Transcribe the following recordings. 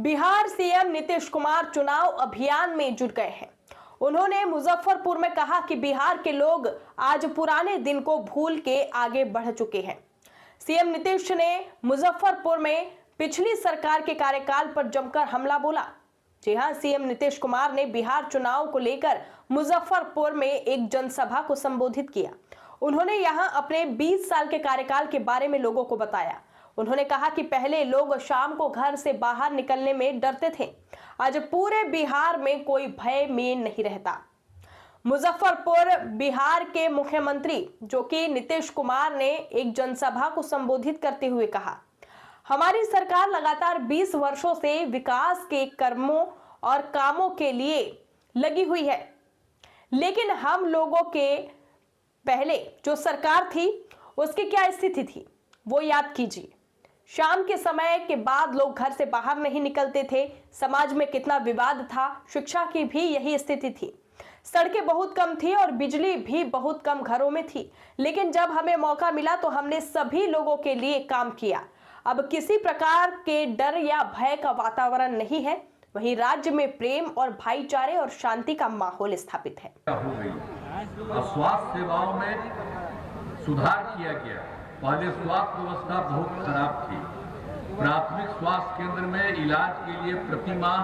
Bihar CM Nitish Kumar चुनाव अभियान में जुट गए हैं। उन्होंने मुजफ्फरपुर में कहा कि बिहार के लोग आज पुराने दिन को भूल के आगे बढ़ चुके हैं। सीएम नीतीश ने मुजफ्फरपुर में पिछली सरकार के कार्यकाल पर जमकर हमला बोला। जी हां, सीएम नीतीश कुमार ने बिहार चुनाव को लेकर मुजफ्फरपुर में एक जनसभा को संबोधित किया। उन्होंने यहां अपने 20 साल के कार्यकाल के बारे में लोगों को बताया। उन्होंने कहा कि पहले लोग शाम को घर से बाहर निकलने में डरते थे, आज पूरे बिहार में कोई भय में नहीं रहता। मुजफ्फरपुर बिहार के मुख्यमंत्री जो कि नीतीश कुमार ने एक जनसभा को संबोधित करते हुए कहा, हमारी सरकार लगातार 20 वर्षों से विकास के कर्मों और कामों के लिए लगी हुई है, लेकिन हम लोगों के पहले जो सरकार थी उसकी क्या स्थिति थी वो याद कीजिए। शाम के समय के बाद लोग घर से बाहर नहीं निकलते थे, समाज में कितना विवाद था, शिक्षा की भी यही स्थिति थी, सड़कें बहुत कम थी और बिजली भी बहुत कम घरों में थी। लेकिन जब हमें मौका मिला तो हमने सभी लोगों के लिए काम किया। अब किसी प्रकार के डर या भय का वातावरण नहीं है, वहीं राज्य में प्रेम और भाईचारे और शांति का माहौल स्थापित है। स्वास्थ्य सेवाओं में सुधार किया गया। पहले स्वास्थ्य व्यवस्था बहुत खराब थी। प्राथमिक स्वास्थ्य केंद्र में इलाज के लिए प्रति माह,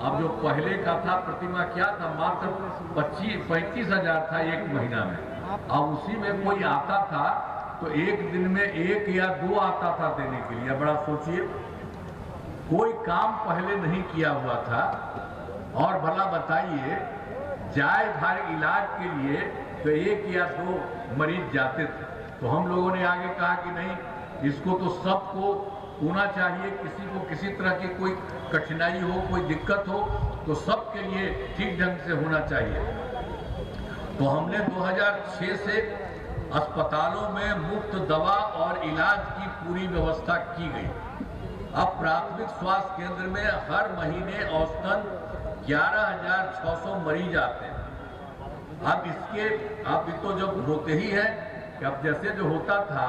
अब जो पहले का था प्रति माह क्या था, मात्र 35 हजार था एक महीना में। अब उसी में कोई आता था तो एक दिन में 1 या 2 आता था देने के लिए। बड़ा सोचिए, कोई काम पहले नहीं किया हुआ था। और भला बताइए, जाए घर इलाज के लिए तो 1 या 2 मरीज जाते थे। तो हम लोगों ने आगे कहा कि नहीं, इसको तो सबको होना चाहिए। किसी को किसी तरह की कोई कठिनाई हो, कोई दिक्कत हो तो सबके लिए ठीक ढंग से होना चाहिए। तो हमने 2006 से अस्पतालों में मुफ्त दवा और इलाज की पूरी व्यवस्था की गई। अब प्राथमिक स्वास्थ्य केंद्र में हर महीने औसतन 11,600 मरीज आते हैं। अब तो जब होते ही है कि अब जैसे जो होता था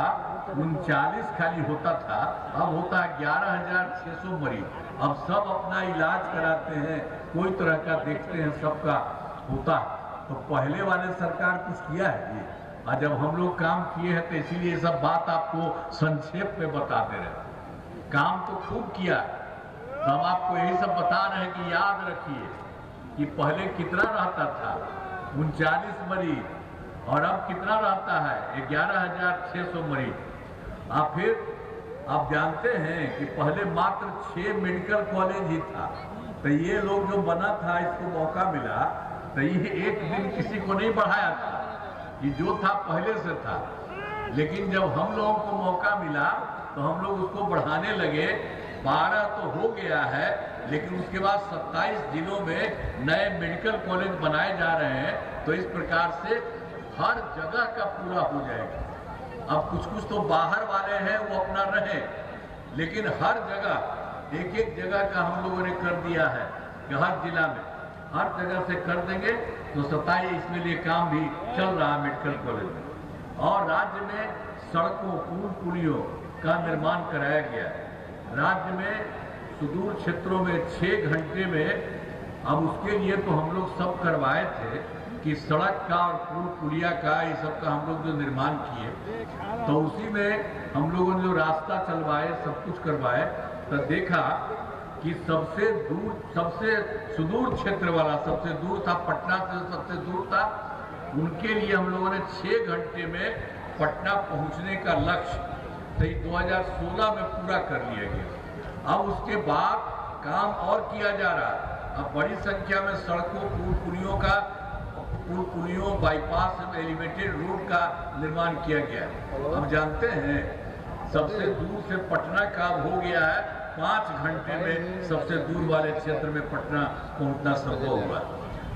39 खाली होता था, अब होता है 11,600 मरीज। अब सब अपना इलाज कराते हैं, कोई तरह का देखते हैं, सबका होता है। तो पहले वाले सरकार कुछ किया है ये, और जब हम लोग काम किए हैं तो इसीलिए सब बात आपको संक्षेप में बताते रहे। काम तो खूब किया, तो हम आपको यही सब बता रहे हैं कि याद रखिए कि पहले कितना रहता था, 39 मरीज, और अब कितना रहता है, 11,600 मरीज। फिर आप जानते हैं कि पहले मात्र 6 मेडिकल कॉलेज ही था। तो ये लोग जो बना था, इसको मौका मिला तो ये एक दिन किसी को नहीं बढ़ाया था, कि जो था पहले से था। लेकिन जब हम लोगों को मौका मिला तो हम लोग उसको बढ़ाने लगे। 12 तो हो गया है, लेकिन उसके बाद 27 जिलों में नए मेडिकल कॉलेज बनाए जा रहे हैं। तो इस प्रकार से हर जगह का पूरा हो जाएगा। अब कुछ तो बाहर वाले हैं वो अपना रहे, लेकिन हर जगह एक जगह का हम लोगों ने कर दिया है कि हर जिला में हर जगह से कर देंगे। तो 27 इसमें लिए काम भी चल रहा है मेडिकल कॉलेज में। और राज्य में सड़कों, पुलियों का निर्माण कराया गया है। राज्य में सुदूर क्षेत्रों में 6 घंटे में, अब उसके लिए तो हम लोग सब करवाए थे कि सड़क का और पुलिया का, ये सब का हम लोग जो निर्माण किए, तो उसी में हम लोगों ने जो रास्ता चलवाए, सब कुछ करवाए, तो देखा कि सबसे सुदूर क्षेत्र वाला, सबसे दूर था पटना से, सबसे दूर था, उनके लिए हम लोगों ने 6 घंटे में पटना पहुंचने का लक्ष्य 2016 में पूरा कर लिया गया। अब उसके बाद काम और किया जा रहा है। अब बड़ी संख्या में सड़कों, पुलियों, बाईपास, एलिवेटेड रोड का निर्माण किया गया है। अब जानते हैं सबसे दूर से पटना का हो गया है 5 घंटे में, सबसे दूर वाले क्षेत्र में पटना पहुंचना संभव हुआ।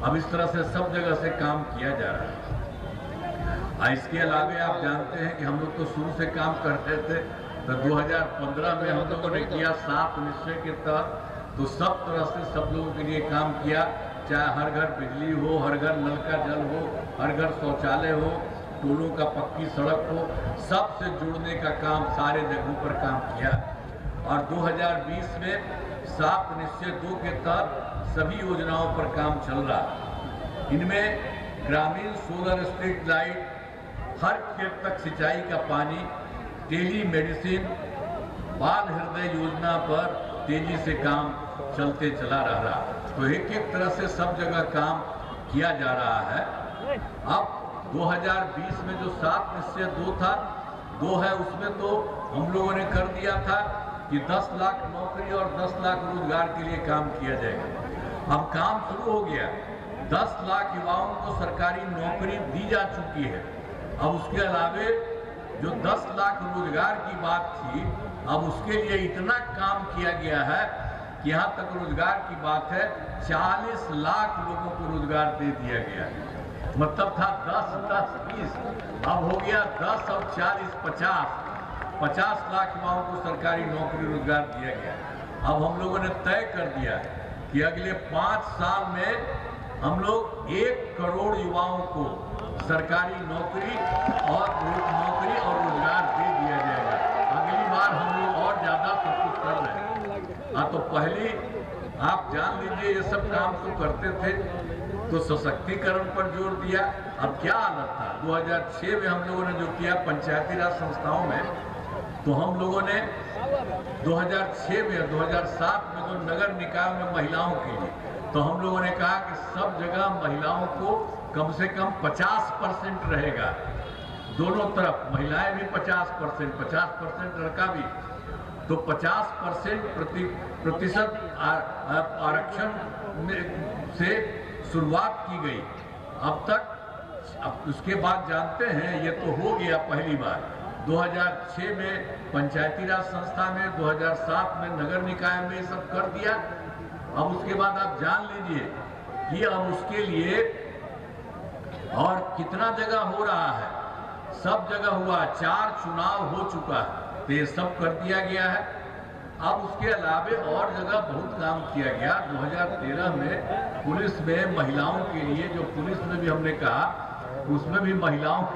अब इस तरह से सब जगह से काम किया जा रहा है। इसके अलावा आप जानते हैं कि हम लोग तो शुरू से काम करते थे। तो 2015 में हम लोगों ने किया 7 निश्चय के तहत, तो सब तरह से सब लोगों के लिए काम किया, चाहे हर घर बिजली हो, हर घर नल का जल हो, हर घर शौचालय हो, टोलों का पक्की सड़क हो, सबसे जुड़ने का काम सारे जगहों पर काम किया। और 2020 में 7 निश्चय 2 के तहत सभी योजनाओं पर काम चल रहा है। इनमें ग्रामीण सोलर स्ट्रीट लाइट, हर खेत तक सिंचाई का पानी, टेली मेडिसिन, बाल हृदय योजना पर तेजी से काम चलते चला रहा। तो एक एक तरह से सब जगह काम किया जा रहा है। अब 2020 में जो 7 निश्चय 2 था, 2 है, उसमें तो हम लोगों ने कर दिया था कि 10 लाख नौकरी और 10 लाख रोजगार के लिए काम किया जाएगा। अब काम शुरू हो गया। 10 लाख युवाओं को सरकारी नौकरी दी जा चुकी है। अब उसके अलावे जो 10 लाख रोजगार की बात थी, अब उसके लिए इतना काम किया गया है कि यहाँ तक रोजगार की बात है 40 लाख लोगों को रोजगार दे दिया गया। मतलब था 10, 10, 20, अब हो गया 10 और 40, 50 लाख युवाओं को सरकारी नौकरी रोजगार दिया गया। अब हम लोगों ने तय कर दिया कि अगले 5 साल में हम लोग 1 करोड़ युवाओं को सरकारी नौकरी और रोजगार दे दिया जाएगा। अगली बार हम लोग और ज्यादा सब कुछ कर रहे हैं। हाँ, तो पहले आप जान लीजिए ये सब काम तो करते थे, तो सशक्तिकरण पर जोर दिया। अब क्या हालत था 2006 में हम लोगों ने जो किया पंचायती राज संस्थाओं में, तो हम लोगों ने 2006 में 2007 में जो नगर निकाय में महिलाओं के लिए, तो हम लोगों ने कहा कि सब जगह महिलाओं को कम से कम 50% रहेगा, दोनों तरफ महिलाएं भी 50% लड़का भी, तो 50% प्रतिशत आरक्षण से शुरुआत की गई। अब उसके बाद जानते हैं ये तो हो गया पहली बार 2006 में पंचायती राज संस्था में, 2007 में नगर निकाय में ये सब कर दिया। अब उसके बाद आप जान लीजिए कि अब उसके लिए और कितना जगह हो रहा है, सब जगह हुआ, 4 चुनाव हो चुका है, तो ये सब कर दिया गया है। अब उसके अलावे और जगह बहुत काम किया गया। 2013 में पुलिस में महिलाओं के लिए, जो पुलिस में भी हमने कहा, उसमें भी महिलाओं